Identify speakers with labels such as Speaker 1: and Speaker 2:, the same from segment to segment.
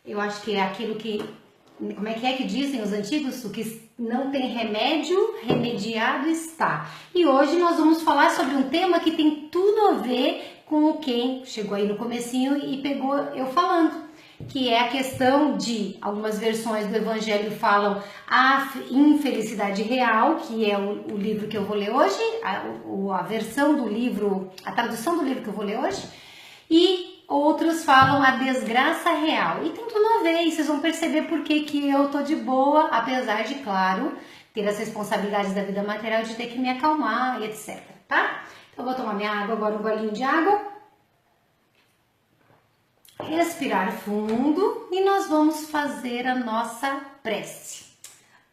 Speaker 1: Eu acho que é aquilo que, como é que dizem os antigos? O que não tem remédio, remediado está. E hoje nós vamos falar sobre um tema que tem tudo a ver com quem chegou aí no comecinho e pegou eu falando, que é a questão de, algumas versões do Evangelho falam a infelicidade real, que é o livro que eu vou ler hoje, a versão do livro, a tradução do livro que eu vou ler hoje, e outros falam a desgraça real. E tem tudo a ver, e vocês vão perceber por que eu tô de boa, apesar de, claro, ter as responsabilidades da vida material de ter que me acalmar e etc, tá? Então eu vou tomar minha água agora, um golinho de água. Respirar fundo e nós vamos fazer a nossa prece.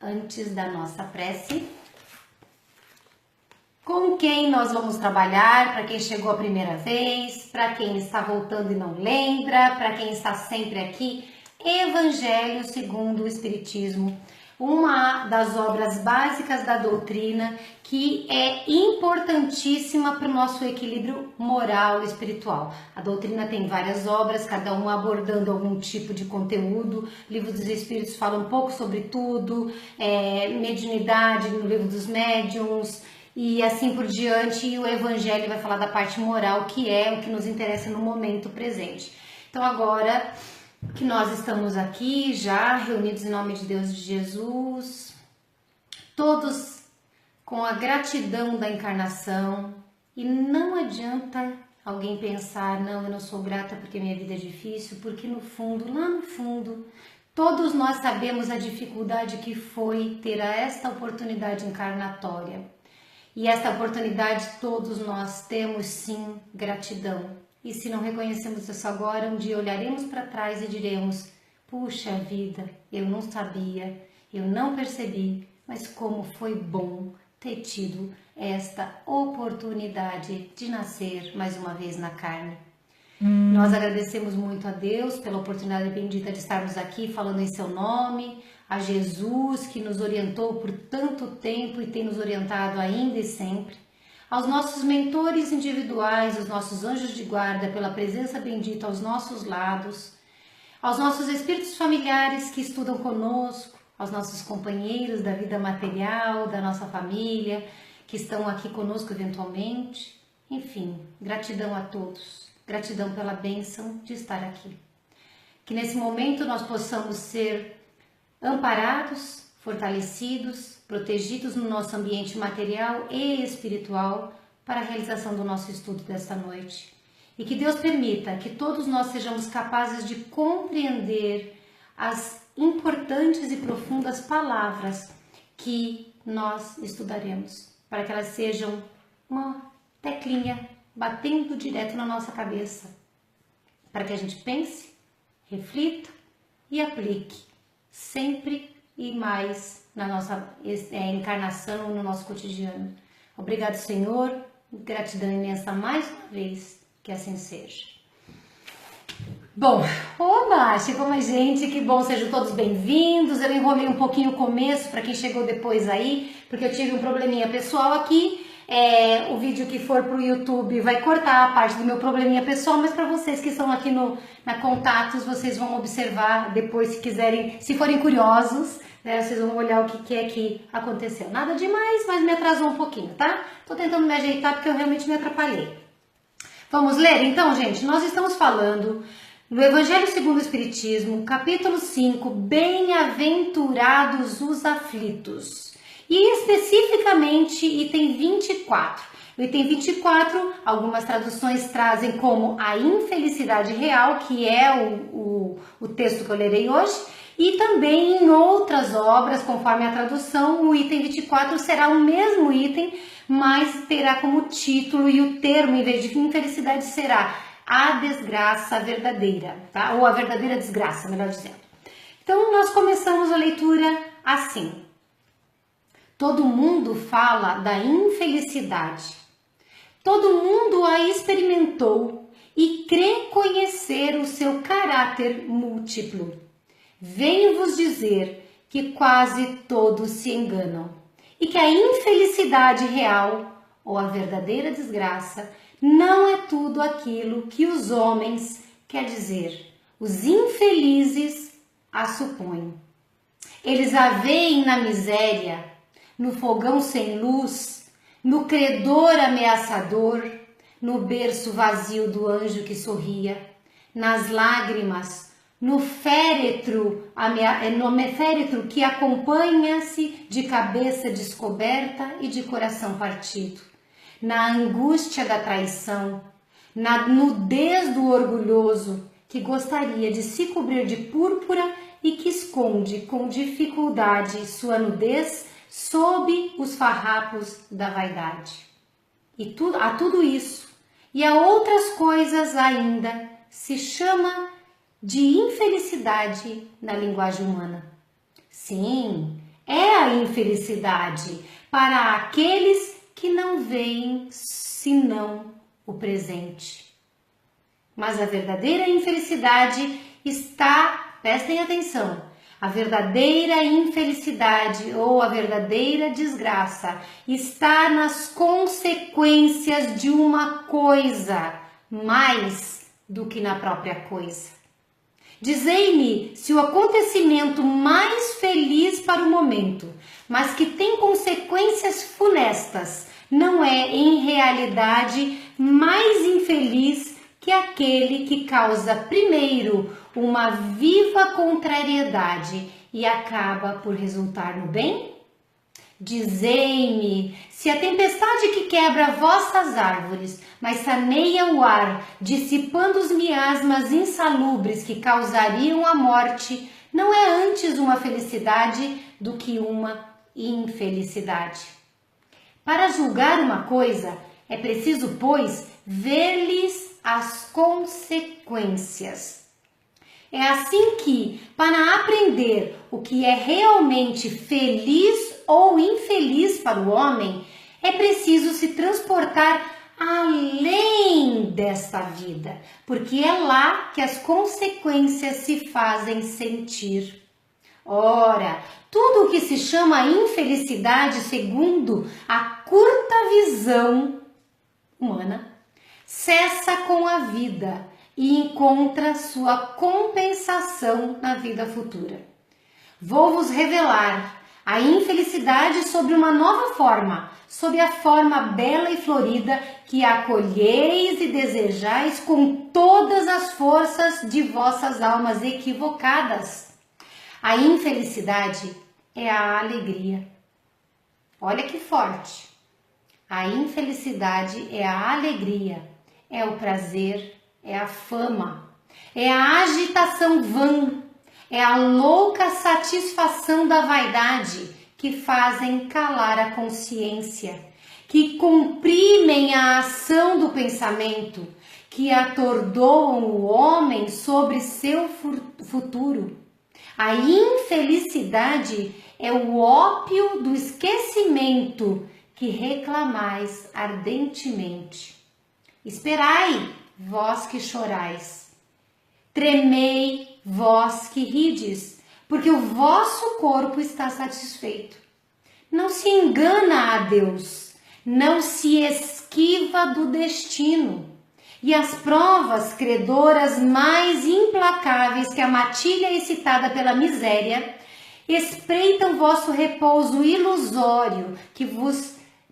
Speaker 1: Antes da nossa prece, com quem nós vamos trabalhar? Para quem chegou a primeira vez, para quem está voltando e não lembra, para quem está sempre aqui, Evangelho segundo o Espiritismo, uma das obras básicas da doutrina que é importantíssima para o nosso equilíbrio moral e espiritual. A doutrina tem várias obras, cada uma abordando algum tipo de conteúdo. O Livro dos Espíritos fala um pouco sobre tudo, mediunidade no Livro dos Médiuns e assim por diante. E o Evangelho vai falar da parte moral, que é o que nos interessa no momento presente. Então agora que nós estamos aqui já reunidos em nome de Deus e de Jesus, todos com a gratidão da encarnação, e não adianta alguém pensar, não, eu não sou grata porque minha vida é difícil, porque no fundo, lá no fundo, todos nós sabemos a dificuldade que foi ter esta oportunidade encarnatória. E esta oportunidade todos nós temos sim gratidão. E se não reconhecemos isso agora, um dia olharemos para trás e diremos: puxa vida, eu não sabia, eu não percebi, mas como foi bom ter tido esta oportunidade de nascer mais uma vez na carne. Nós agradecemos muito a Deus pela oportunidade bendita de estarmos aqui falando em seu nome, a Jesus que nos orientou por tanto tempo e tem nos orientado ainda e sempre, aos nossos mentores individuais, os nossos anjos de guarda, pela presença bendita aos nossos lados, aos nossos espíritos familiares que estudam conosco, aos nossos companheiros da vida material, da nossa família, que estão aqui conosco eventualmente. Enfim, gratidão a todos, gratidão pela bênção de estar aqui. Que nesse momento nós possamos ser amparados, fortalecidos, protegidos no nosso ambiente material e espiritual para a realização do nosso estudo desta noite. E que Deus permita que todos nós sejamos capazes de compreender as importantes e profundas palavras que nós estudaremos, para que elas sejam uma teclinha batendo direto na nossa cabeça, para que a gente pense, reflita e aplique sempre e mais na nossa encarnação, no nosso cotidiano. Obrigado, Senhor, gratidão imensa mais uma vez, que assim seja. Bom, oba, chegou mais gente, que bom, sejam todos bem-vindos. Eu enrolei um pouquinho o começo para quem chegou depois aí, porque eu tive um probleminha pessoal aqui. O vídeo que for pro YouTube vai cortar a parte do meu probleminha pessoal, mas para vocês que estão aqui na Contatos, vocês vão observar depois, se quiserem, se forem curiosos, né, vocês vão olhar o que é que aconteceu. Nada demais, mas me atrasou um pouquinho, tá? Tô tentando me ajeitar porque eu realmente me atrapalhei. Vamos ler então, gente? Nós estamos falando no Evangelho segundo o Espiritismo, capítulo 5, Bem-aventurados os aflitos. E especificamente item 24. O item 24, algumas traduções trazem como a infelicidade real, que é o texto que eu lerei hoje, e também em outras obras, conforme a tradução, o item 24 será o mesmo item, mas terá como título e o termo, em vez de infelicidade, será a desgraça verdadeira, tá? Ou a verdadeira desgraça, melhor dizendo. Então, nós começamos a leitura assim. Todo mundo fala da infelicidade. Todo mundo a experimentou e crê conhecer o seu caráter múltiplo. Venho vos dizer que quase todos se enganam e que a infelicidade real, ou a verdadeira desgraça, não é tudo aquilo que os homens, quer dizer, os infelizes a supõem. Eles a veem na miséria, no fogão sem luz, no credor ameaçador, no berço vazio do anjo que sorria, nas lágrimas, no féretro que acompanha-se de cabeça descoberta e de coração partido, na angústia da traição, na nudez do orgulhoso que gostaria de se cobrir de púrpura e que esconde com dificuldade sua nudez sob os farrapos da vaidade. E a tudo isso e a outras coisas ainda se chama de infelicidade na linguagem humana. Sim, é a infelicidade para aqueles que não veem senão o presente. Mas a verdadeira infelicidade está, prestem atenção, a verdadeira infelicidade ou a verdadeira desgraça está nas consequências de uma coisa mais do que na própria coisa. Dizei-me se o acontecimento mais feliz para o momento, mas que tem consequências funestas, não é em realidade mais infeliz que aquele que causa primeiro uma viva contrariedade e acaba por resultar no bem? Dizei-me se a tempestade que quebra vossas árvores, mas saneia o ar, dissipando os miasmas insalubres que causariam a morte, não é antes uma felicidade do que uma infelicidade. Para julgar uma coisa, é preciso, pois, ver-lhes as consequências. É assim que, para aprender o que é realmente feliz ou infeliz para o homem, é preciso se transportar além desta vida, porque é lá que as consequências se fazem sentir. Ora, tudo o que se chama infelicidade, segundo a curta visão humana, cessa com a vida e encontra sua compensação na vida futura. Vou-vos revelar a infelicidade sob uma nova forma, sob a forma bela e florida que acolheis e desejais com todas as forças de vossas almas equivocadas. A infelicidade é a alegria. Olha que forte. A infelicidade é a alegria, é o prazer, é a fama, é a agitação vã, é a louca satisfação da vaidade que fazem calar a consciência, que comprimem a ação do pensamento, que atordoam o homem sobre seu futuro. A infelicidade é o ópio do esquecimento que reclamais ardentemente. Esperai, vós que chorais. Tremei, vós que rides, porque o vosso corpo está satisfeito. Não se engana a Deus, não se esquiva do destino. E as provas credoras mais implacáveis que a matilha excitada pela miséria espreitam vosso repouso ilusório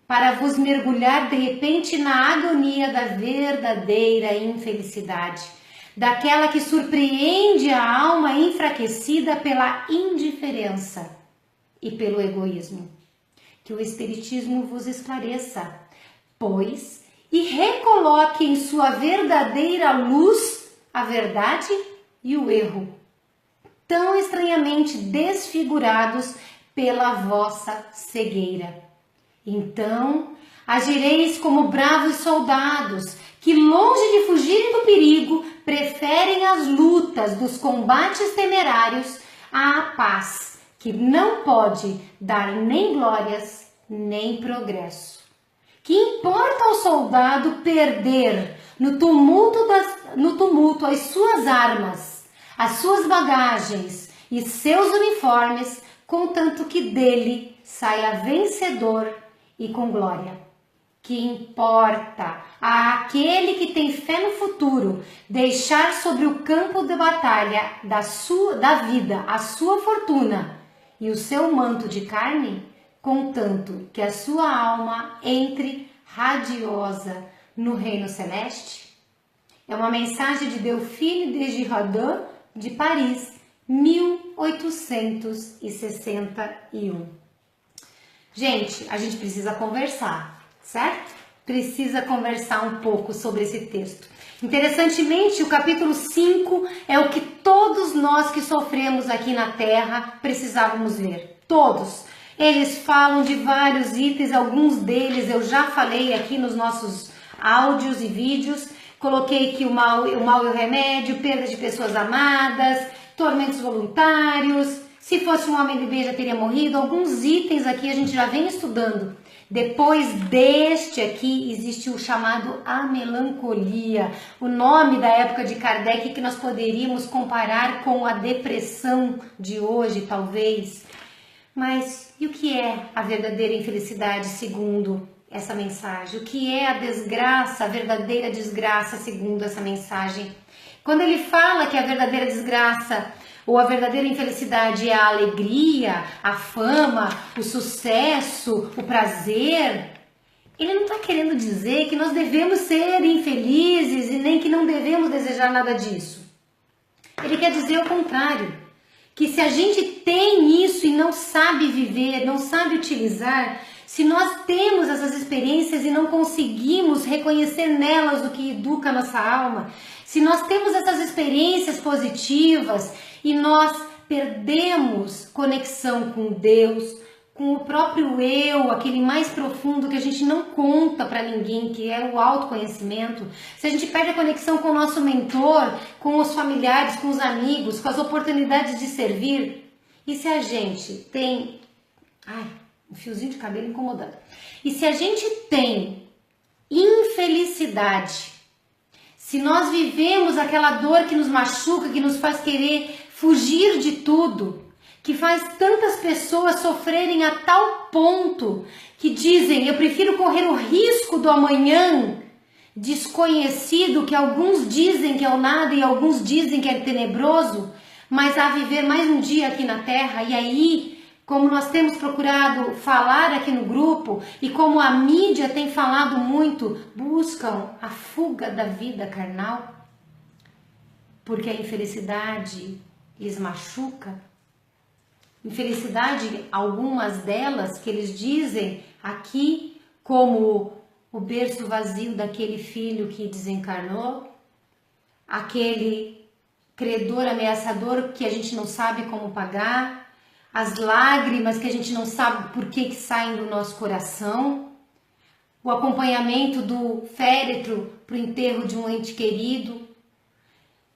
Speaker 1: para vos mergulhar de repente na agonia da verdadeira infelicidade, daquela que surpreende a alma enfraquecida pela indiferença e pelo egoísmo. Que o Espiritismo vos esclareça, pois, e recoloque em sua verdadeira luz a verdade e o erro, tão estranhamente desfigurados pela vossa cegueira. Então, agireis como bravos soldados, que longe de fugirem do perigo, preferem as lutas dos combates temerários à paz, que não pode dar nem glórias, nem progresso. Que importa ao soldado perder no tumulto as suas armas, as suas bagagens e seus uniformes, contanto que dele saia vencedor e com glória. que importa, àquele que tem fé no futuro, deixar sobre o campo de batalha da vida a sua fortuna e o seu manto de carne, contanto que a sua alma entre radiosa no reino celeste? É uma mensagem de Delphine de Girardot, de Paris, 1861. Gente, a gente precisa conversar, certo? Precisa conversar um pouco sobre esse texto. Interessantemente, o capítulo 5 é o que todos nós que sofremos aqui na Terra precisávamos ler. Todos. Eles falam de vários itens, alguns deles eu já falei aqui nos nossos áudios e vídeos. Coloquei aqui o mal e o remédio, perda de pessoas amadas, tormentos voluntários. Se fosse um homem de bem já teria morrido. Alguns itens aqui a gente já vem estudando. Depois deste aqui existe o chamado a melancolia, o nome da época de Kardec que nós poderíamos comparar com a depressão de hoje, talvez. Mas e o que é a verdadeira infelicidade segundo essa mensagem? O que é a desgraça, a verdadeira desgraça segundo essa mensagem? Quando ele fala que a verdadeira desgraça ou a verdadeira infelicidade é a alegria, a fama, o sucesso, o prazer, ele não está querendo dizer que nós devemos ser infelizes e nem que não devemos desejar nada disso. Ele quer dizer o contrário, que se a gente tem isso e não sabe viver, não sabe utilizar, se nós temos essas experiências e não conseguimos reconhecer nelas o que educa a nossa alma, se nós temos essas experiências positivas e nós perdemos conexão com Deus, com o próprio eu, aquele mais profundo que a gente não conta para ninguém, que é o autoconhecimento, se a gente perde a conexão com o nosso mentor, com os familiares, com os amigos, com as oportunidades de servir, e se a gente tem... um fiozinho de cabelo incomodando. E se a gente tem infelicidade, se nós vivemos aquela dor que nos machuca, que nos faz querer fugir de tudo, que faz tantas pessoas sofrerem a tal ponto que dizem, eu prefiro correr o risco do amanhã desconhecido, que alguns dizem que é o nada e alguns dizem que é tenebroso, mas a viver mais um dia aqui na Terra. E aí, como nós temos procurado falar aqui no grupo e como a mídia tem falado muito, buscam a fuga da vida carnal, porque a infelicidade lhes machuca. Infelicidade, algumas delas que eles dizem aqui, como o berço vazio daquele filho que desencarnou, aquele credor ameaçador que a gente não sabe como pagar, as lágrimas que a gente não sabe por que saem do nosso coração, o acompanhamento do féretro para o enterro de um ente querido,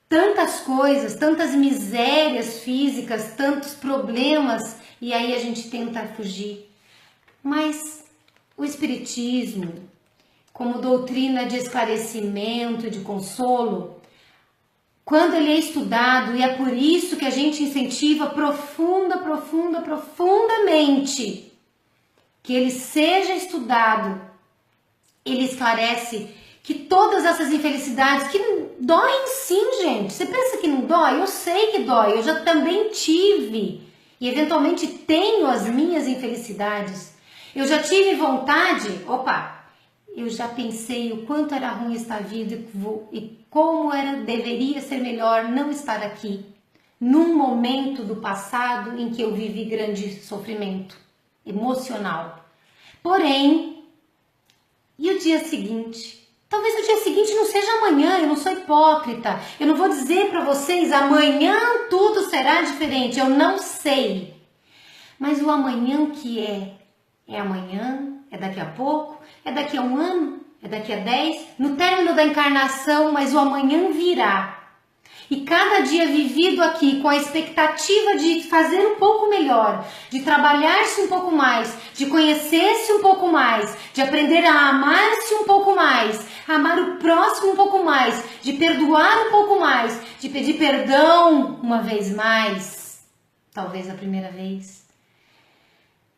Speaker 1: tantas coisas, tantas misérias físicas, tantos problemas, e aí a gente tenta fugir. Mas o Espiritismo, como doutrina de esclarecimento e de consolo, quando ele é estudado, e é por isso que a gente incentiva profundamente que ele seja estudado, ele esclarece que todas essas infelicidades, que doem sim, gente. Você pensa que não dói? Eu sei que dói, eu já também tive e eventualmente tenho as minhas infelicidades. Eu já tive vontade, eu já pensei o quanto era ruim estar vivo e como deveria ser melhor não estar aqui, num momento do passado em que eu vivi grande sofrimento emocional. Porém, e o dia seguinte? Talvez o dia seguinte não seja amanhã, eu não sou hipócrita. Eu não vou dizer para vocês, amanhã tudo será diferente, eu não sei. Mas o amanhã que é amanhã, é daqui a pouco, é daqui a um ano, é daqui a 10, no término da encarnação, mas o amanhã virá. E cada dia vivido aqui com a expectativa de fazer um pouco melhor, de trabalhar-se um pouco mais, de conhecer-se um pouco mais, de aprender a amar-se um pouco mais, a amar o próximo um pouco mais, de perdoar um pouco mais, de pedir perdão uma vez mais, talvez a primeira vez,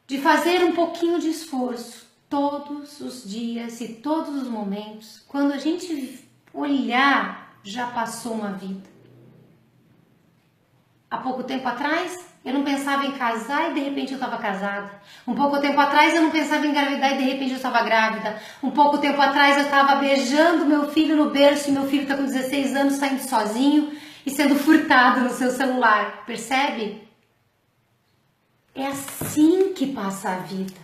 Speaker 1: de fazer um pouquinho de esforço todos os dias e todos os momentos. Quando a gente olhar, já passou uma vida. Há pouco tempo atrás, eu não pensava em casar e de repente eu estava casada. Um pouco tempo atrás eu não pensava em engravidar e de repente eu estava grávida. Um pouco tempo atrás eu estava beijando meu filho no berço e meu filho está com 16 anos saindo sozinho e sendo furtado no seu celular. Percebe? É assim que passa a vida.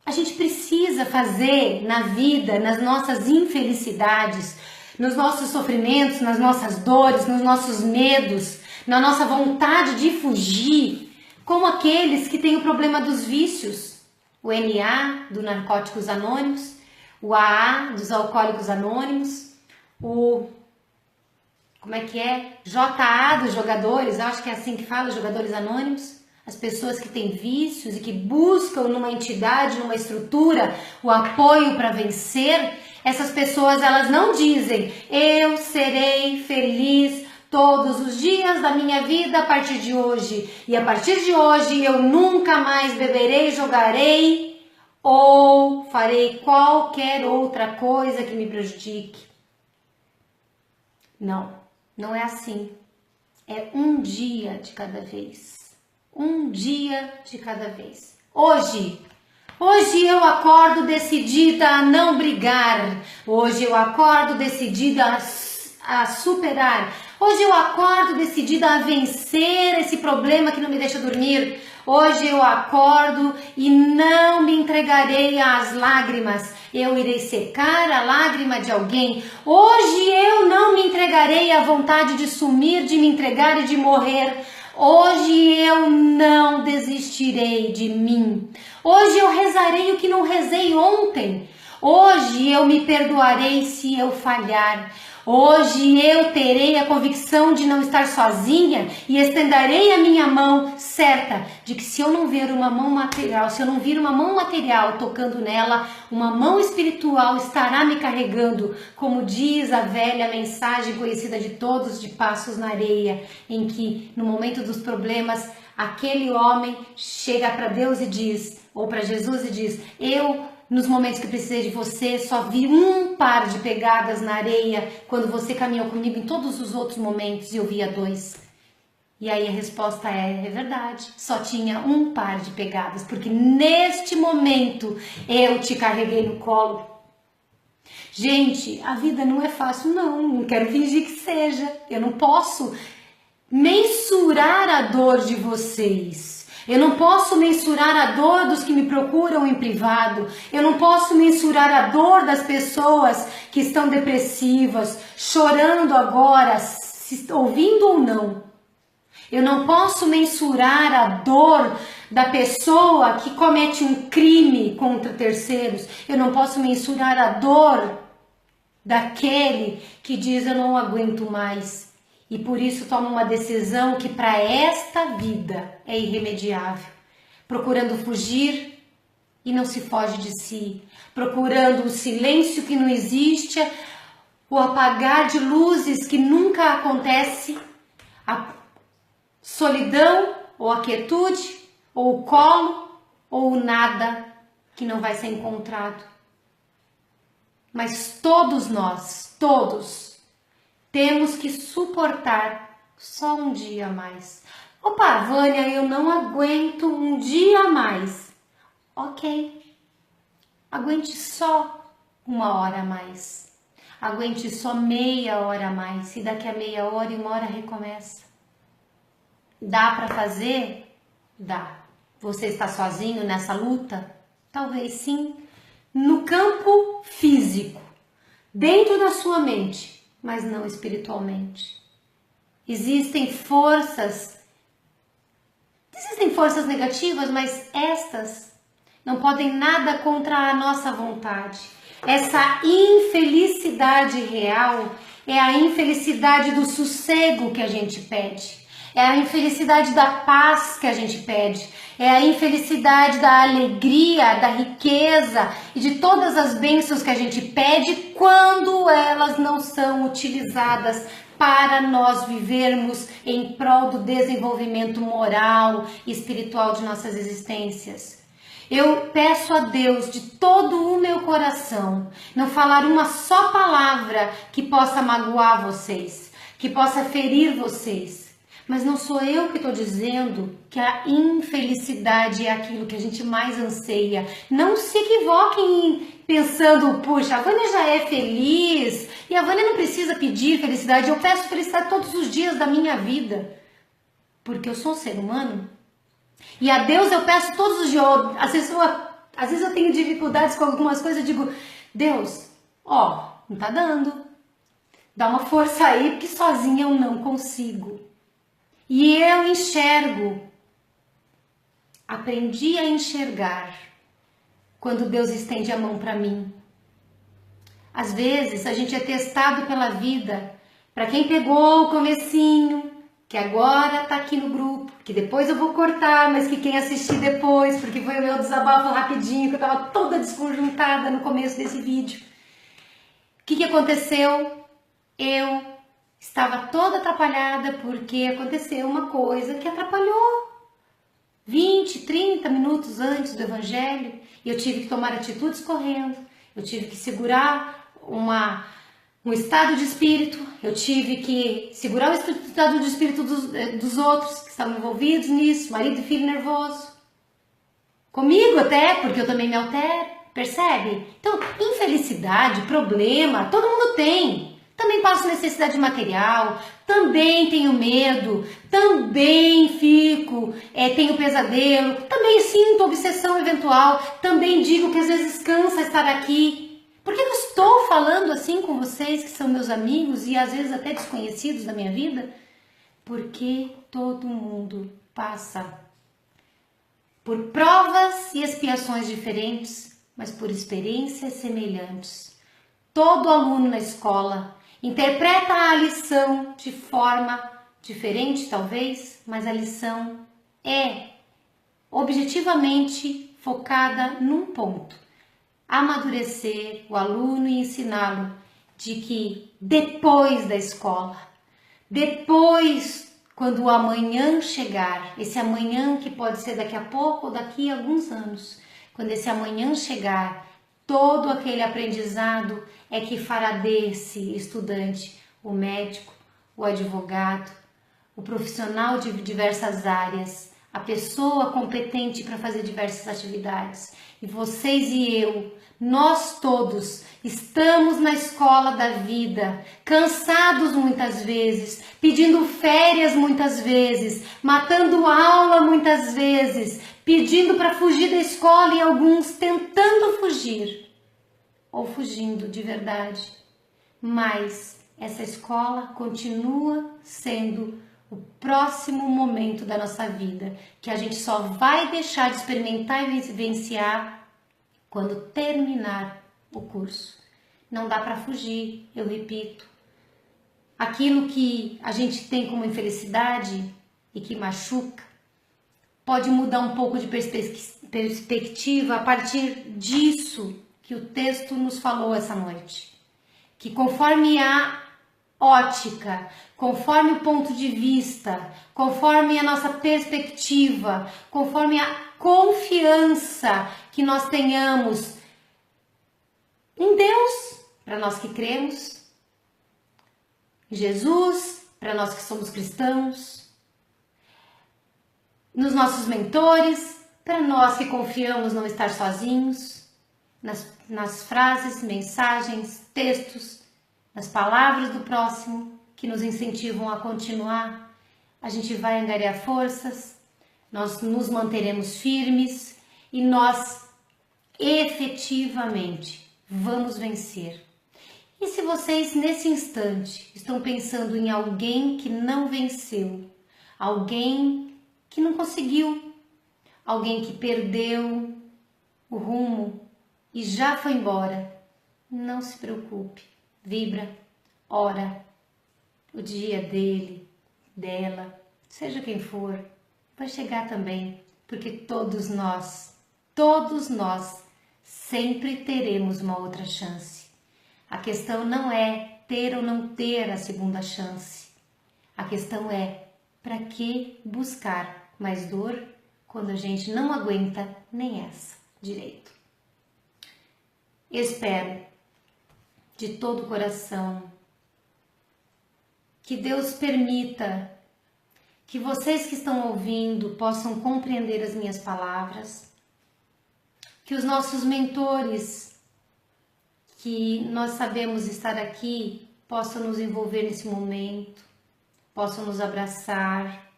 Speaker 1: A gente precisa fazer na vida, nas nossas infelicidades, nos nossos sofrimentos, nas nossas dores, nos nossos medos, na nossa vontade de fugir, como aqueles que têm o problema dos vícios, o NA, do Narcóticos Anônimos, o AA, dos Alcoólicos Anônimos, o JA, dos jogadores, eu acho que é assim que fala, jogadores anônimos, as pessoas que têm vícios e que buscam numa entidade, numa estrutura, o apoio para vencer. Essas pessoas, elas não dizem, eu serei feliz todos os dias da minha vida a partir de hoje. E a partir de hoje eu nunca mais beberei, jogarei ou farei qualquer outra coisa que me prejudique. Não, não é assim. É um dia de cada vez. Um dia de cada vez. Hoje eu acordo decidida a não brigar. Hoje eu acordo decidida a superar. Hoje eu acordo decidida a vencer esse problema que não me deixa dormir. Hoje eu acordo e não me entregarei às lágrimas. Eu irei secar a lágrima de alguém. Hoje eu não me entregarei à vontade de sumir, de me entregar e de morrer. Hoje eu não desistirei de mim. Hoje eu rezarei o que não rezei ontem. Hoje eu me perdoarei se eu falhar. Hoje eu terei a convicção de não estar sozinha e estenderei a minha mão certa de que se eu não ver uma mão material, se eu não vir uma mão material tocando nela, uma mão espiritual estará me carregando, como diz a velha mensagem conhecida de todos de Passos na Areia, em que no momento dos problemas aquele homem chega para Deus e diz, ou para Jesus e diz, nos momentos que precisei de você, só vi um par de pegadas na areia quando você caminhou comigo em todos os outros momentos e eu via 2. E aí a resposta é verdade, só tinha um par de pegadas, porque neste momento eu te carreguei no colo. Gente, a vida não é fácil não quero fingir que seja, eu não posso mensurar a dor de vocês. Eu não posso mensurar a dor dos que me procuram em privado. Eu não posso mensurar a dor das pessoas que estão depressivas, chorando agora, ouvindo ou não. Eu não posso mensurar a dor da pessoa que comete um crime contra terceiros. Eu não posso mensurar a dor daquele que diz eu não aguento mais. E por isso toma uma decisão que para esta vida é irremediável. Procurando fugir e não se foge de si. Procurando o silêncio que não existe, o apagar de luzes que nunca acontece, a solidão ou a quietude, ou o colo, ou o nada que não vai ser encontrado. Mas todos nós, temos que suportar só um dia a mais. Opa, Vânia, eu não aguento um dia a mais. Ok. Aguente só 1 hora a mais. Aguente só meia hora a mais. E daqui a meia hora e 1 hora recomeça. Dá para fazer? Dá. Você está sozinho nessa luta? Talvez sim. No campo físico. Dentro da sua mente. Mas não espiritualmente. Existem forças negativas, mas estas não podem nada contra a nossa vontade. Essa infelicidade real é a infelicidade do sossego que a gente pede. É a infelicidade da paz que a gente pede. É a infelicidade da alegria, da riqueza e de todas as bênçãos que a gente pede quando elas não são utilizadas para nós vivermos em prol do desenvolvimento moral e espiritual de nossas existências. Eu peço a Deus de todo o meu coração não falar uma só palavra que possa magoar vocês, que possa ferir vocês. Mas não sou eu que estou dizendo que a infelicidade é aquilo que a gente mais anseia. Não se equivoquem pensando, puxa, a Vânia já é feliz e a Vânia não precisa pedir felicidade. Eu peço felicidade todos os dias da minha vida, porque eu sou um ser humano. E a Deus eu peço todos os dias. Às vezes eu tenho dificuldades com algumas coisas. Eu digo, Deus, ó, não tá dando. Dá uma força aí, porque sozinha eu não consigo. E eu enxergo. Aprendi a enxergar quando Deus estende a mão para mim. Às vezes a gente é testado pela vida. Para quem pegou o comecinho, que agora tá aqui no grupo, que depois eu vou cortar, mas que quem assistir depois, porque foi o meu desabafo rapidinho, que eu tava toda desconjuntada no começo desse vídeo. O que aconteceu? Eu estava toda atrapalhada porque aconteceu uma coisa que atrapalhou 20, 30 minutos antes do evangelho, e eu tive que tomar atitudes correndo, eu tive que segurar um estado de espírito, eu tive que segurar o estado de espírito dos outros que estavam envolvidos nisso, marido e filho nervoso. Comigo até, porque eu também me altero, percebe? Então, infelicidade, problema, todo mundo tem. Também passo necessidade material, também tenho medo, também tenho pesadelo, também sinto obsessão eventual, também digo que às vezes cansa estar aqui. Por que eu estou falando assim com vocês que são meus amigos e às vezes até desconhecidos da minha vida? Porque todo mundo passa por provas e expiações diferentes, mas por experiências semelhantes. Todo aluno na escola interpreta a lição de forma diferente, talvez, mas a lição é objetivamente focada num ponto: amadurecer o aluno e ensiná-lo de que depois da escola, depois, quando o amanhã chegar, esse amanhã que pode ser daqui a pouco ou daqui a alguns anos, quando esse amanhã chegar, todo aquele aprendizado é que fará desse estudante o médico, o advogado, o profissional de diversas áreas, a pessoa competente para fazer diversas atividades. E vocês e eu, nós todos, estamos na escola da vida, cansados muitas vezes, pedindo férias muitas vezes, matando aula muitas vezes, pedindo para fugir da escola e alguns tentando fugir, ou fugindo de verdade. Mas essa escola continua sendo o próximo momento da nossa vida, que a gente só vai deixar de experimentar e vivenciar quando terminar o curso. Não dá para fugir, eu repito. Aquilo que a gente tem como infelicidade e que machuca, pode mudar um pouco de perspectiva a partir disso que o texto nos falou essa noite. Que conforme a ótica, conforme o ponto de vista, conforme a nossa perspectiva, conforme a confiança que nós tenhamos em Deus, para nós que cremos, em Jesus, para nós que somos cristãos, nos nossos mentores, para nós que confiamos não estar sozinhos, nas frases, mensagens, textos, nas palavras do próximo que nos incentivam a continuar, a gente vai angariar forças, nós nos manteremos firmes e nós efetivamente vamos vencer. E se vocês nesse instante estão pensando em alguém que não venceu, alguém que não conseguiu, alguém que perdeu o rumo e já foi embora, não se preocupe, vibra, ora, o dia dele, dela, seja quem for, vai chegar também, porque todos nós sempre teremos uma outra chance. A questão não é ter ou não ter a segunda chance. A questão é, para que buscar mais dor quando a gente não aguenta nem essa? direito. Espero de todo o coração que Deus permita que vocês que estão ouvindo possam compreender as minhas palavras, que os nossos mentores, que nós sabemos estar aqui, possam nos envolver nesse momento, possam nos abraçar,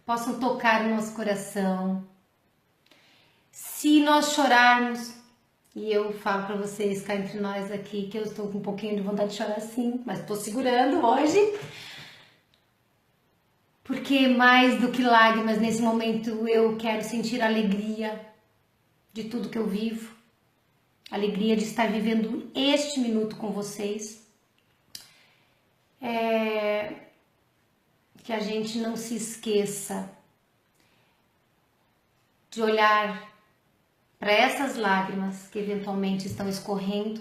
Speaker 1: possam tocar o nosso coração. Se nós chorarmos, e eu falo para vocês cá entre nós aqui que eu estou com um pouquinho de vontade de chorar sim, mas estou segurando hoje, porque mais do que lágrimas nesse momento eu quero sentir a alegria de tudo que eu vivo, a alegria de estar vivendo este minuto com vocês. Que a gente não se esqueça de olhar para essas lágrimas que eventualmente estão escorrendo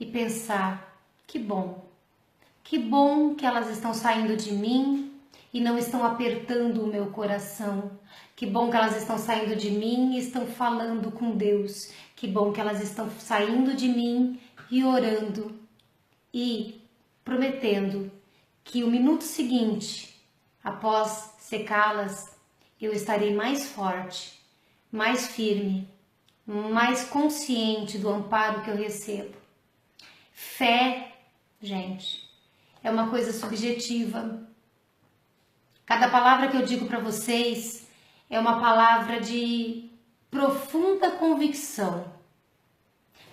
Speaker 1: e pensar: que bom que elas estão saindo de mim e não estão apertando o meu coração. Que bom que elas estão saindo de mim e estão falando com Deus. Que bom que elas estão saindo de mim e orando e prometendo que o minuto seguinte, após secá-las, eu estarei mais forte, mais firme, mais consciente do amparo que eu recebo. Fé, gente, é uma coisa subjetiva. Cada palavra que eu digo para vocês é uma palavra de profunda convicção.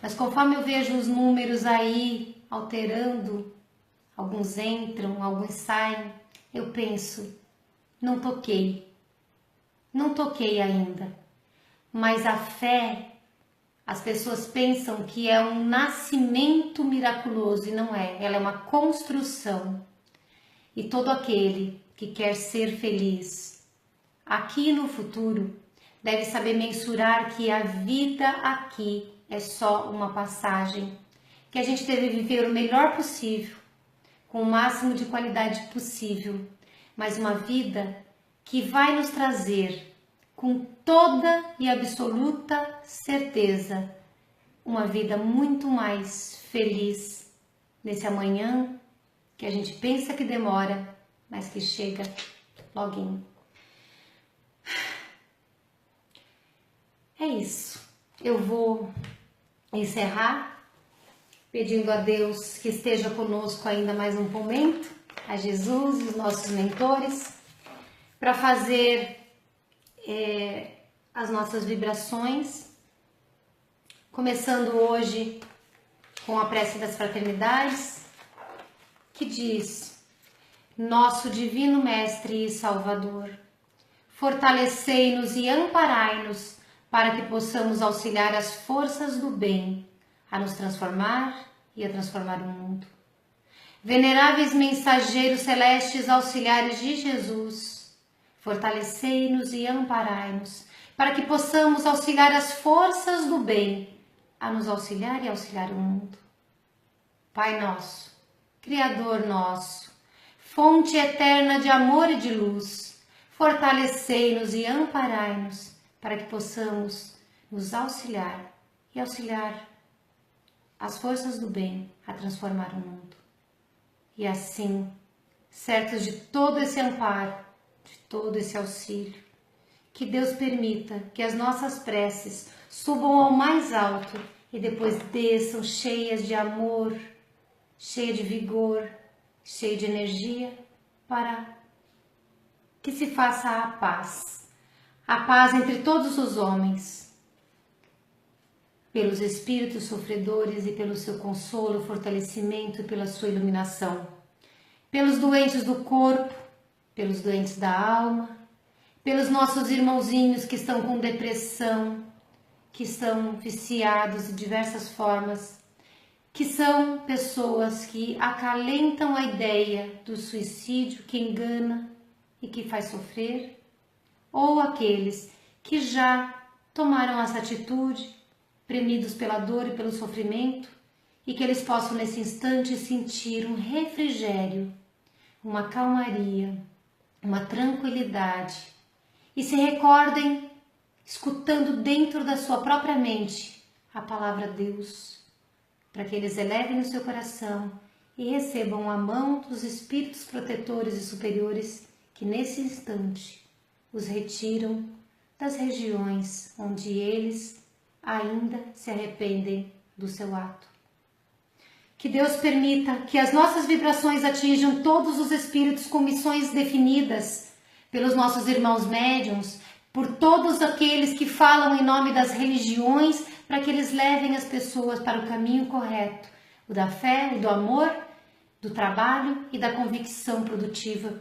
Speaker 1: Mas conforme eu vejo os números aí alterando, alguns entram, alguns saem, eu penso: não toquei ainda. Mas a fé, as pessoas pensam que é um nascimento miraculoso e não é, ela é uma construção. E todo aquele que quer ser feliz aqui e no futuro deve saber mensurar que a vida aqui é só uma passagem, que a gente deve viver o melhor possível, com o máximo de qualidade possível, mas uma vida que vai nos trazer, com toda e absoluta certeza, uma vida muito mais feliz nesse amanhã que a gente pensa que demora, mas que chega loguinho. É isso. Eu vou encerrar pedindo a Deus que esteja conosco ainda mais um momento, a Jesus e os nossos mentores, para fazer as nossas vibrações, começando hoje com a prece das fraternidades, que diz: nosso divino Mestre e Salvador, fortalecei-nos e amparai-nos para que possamos auxiliar as forças do bem a nos transformar e a transformar o mundo. Veneráveis mensageiros celestes auxiliares de Jesus, fortalecei-nos e amparai-nos para que possamos auxiliar as forças do bem a nos auxiliar e auxiliar o mundo. Pai nosso, Criador nosso, fonte eterna de amor e de luz, fortalecei-nos e amparai-nos para que possamos nos auxiliar e auxiliar as forças do bem a transformar o mundo. E assim, certos de todo esse amparo, de todo esse auxílio, que Deus permita que as nossas preces subam ao mais alto e depois desçam cheias de amor, cheia de vigor, cheia de energia, para que se faça a paz entre todos os homens, pelos espíritos sofredores e pelo seu consolo, fortalecimento e pela sua iluminação, pelos doentes do corpo, pelos doentes da alma, pelos nossos irmãozinhos que estão com depressão, que estão viciados de diversas formas, que são pessoas que acalentam a ideia do suicídio, que engana e que faz sofrer, ou aqueles que já tomaram essa atitude, premidos pela dor e pelo sofrimento, e que eles possam nesse instante sentir um refrigério, uma calmaria, uma tranquilidade, e se recordem, escutando dentro da sua própria mente a palavra Deus, para que eles elevem o seu coração e recebam a mão dos espíritos protetores e superiores que nesse instante os retiram das regiões onde eles ainda se arrependem do seu ato. Que Deus permita que as nossas vibrações atinjam todos os espíritos com missões definidas pelos nossos irmãos médiuns, por todos aqueles que falam em nome das religiões, para que eles levem as pessoas para o caminho correto, o da fé, o do amor, do trabalho e da convicção produtiva.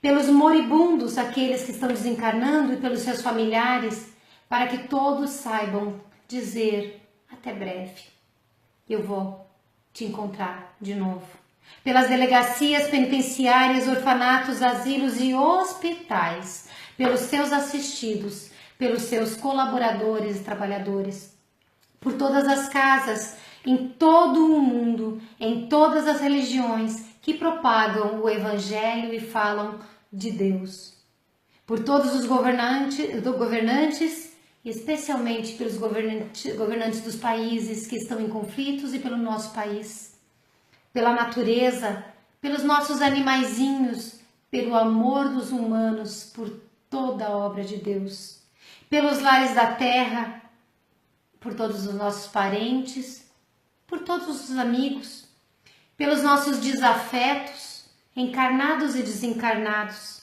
Speaker 1: Pelos moribundos, aqueles que estão desencarnando, e pelos seus familiares, para que todos saibam dizer até breve. Eu vou te encontrar de novo. Pelas delegacias penitenciárias, orfanatos, asilos e hospitais, pelos seus assistidos, pelos seus colaboradores e trabalhadores, por todas as casas, em todo o mundo, em todas as religiões que propagam o Evangelho e falam de Deus, por todos os governantes, especialmente pelos governantes dos países que estão em conflitos e pelo nosso país, pela natureza, pelos nossos animaizinhos, pelo amor dos humanos, por toda a obra de Deus, pelos lares da terra, por todos os nossos parentes, por todos os amigos, pelos nossos desafetos, encarnados e desencarnados,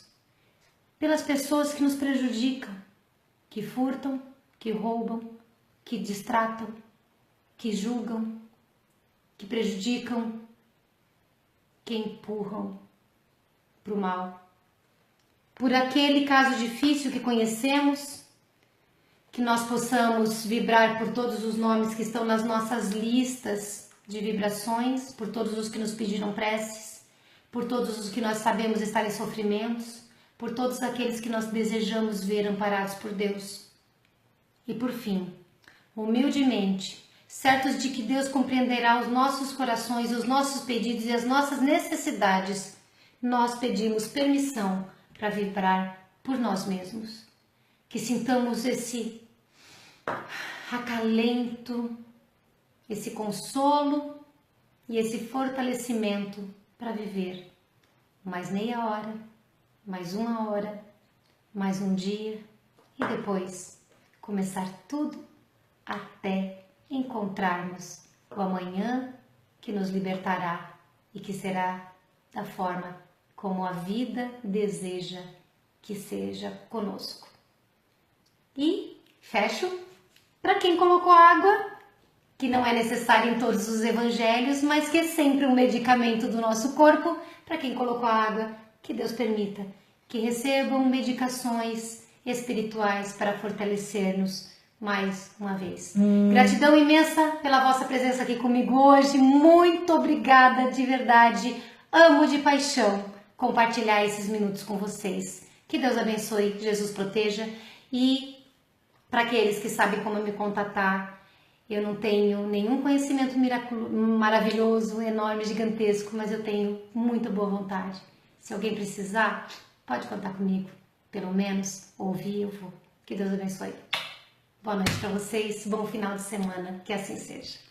Speaker 1: pelas pessoas que nos prejudicam, que furtam, que roubam, que distratam, que julgam, que prejudicam, que empurram para o mal. Por aquele caso difícil que conhecemos, que nós possamos vibrar por todos os nomes que estão nas nossas listas de vibrações, por todos os que nos pediram preces, por todos os que nós sabemos estar em sofrimentos, por todos aqueles que nós desejamos ver amparados por Deus. E por fim, humildemente, certos de que Deus compreenderá os nossos corações, os nossos pedidos e as nossas necessidades, nós pedimos permissão para vibrar por nós mesmos. Que sintamos esse acalento, esse consolo e esse fortalecimento para viver mais meia hora, mais uma hora, mais um dia e depois começar tudo até encontrarmos o amanhã que nos libertará e que será da forma como a vida deseja que seja conosco. E fecho para quem colocou água, que não é necessário em todos os evangelhos, mas que é sempre um medicamento do nosso corpo. Para quem colocou água, que Deus permita que recebam medicações espirituais para fortalecer-nos mais uma vez. Gratidão imensa pela vossa presença aqui comigo hoje. Muito obrigada de verdade. Amo de paixão compartilhar esses minutos com vocês. Que Deus abençoe, Jesus proteja. E para aqueles que sabem como me contatar, eu não tenho nenhum conhecimento maravilhoso, enorme, gigantesco, mas eu tenho muita boa vontade. Se alguém precisar, pode contar comigo. Pelo menos ouvir eu vou. Que Deus abençoe. Boa noite para vocês, bom final de semana, que assim seja.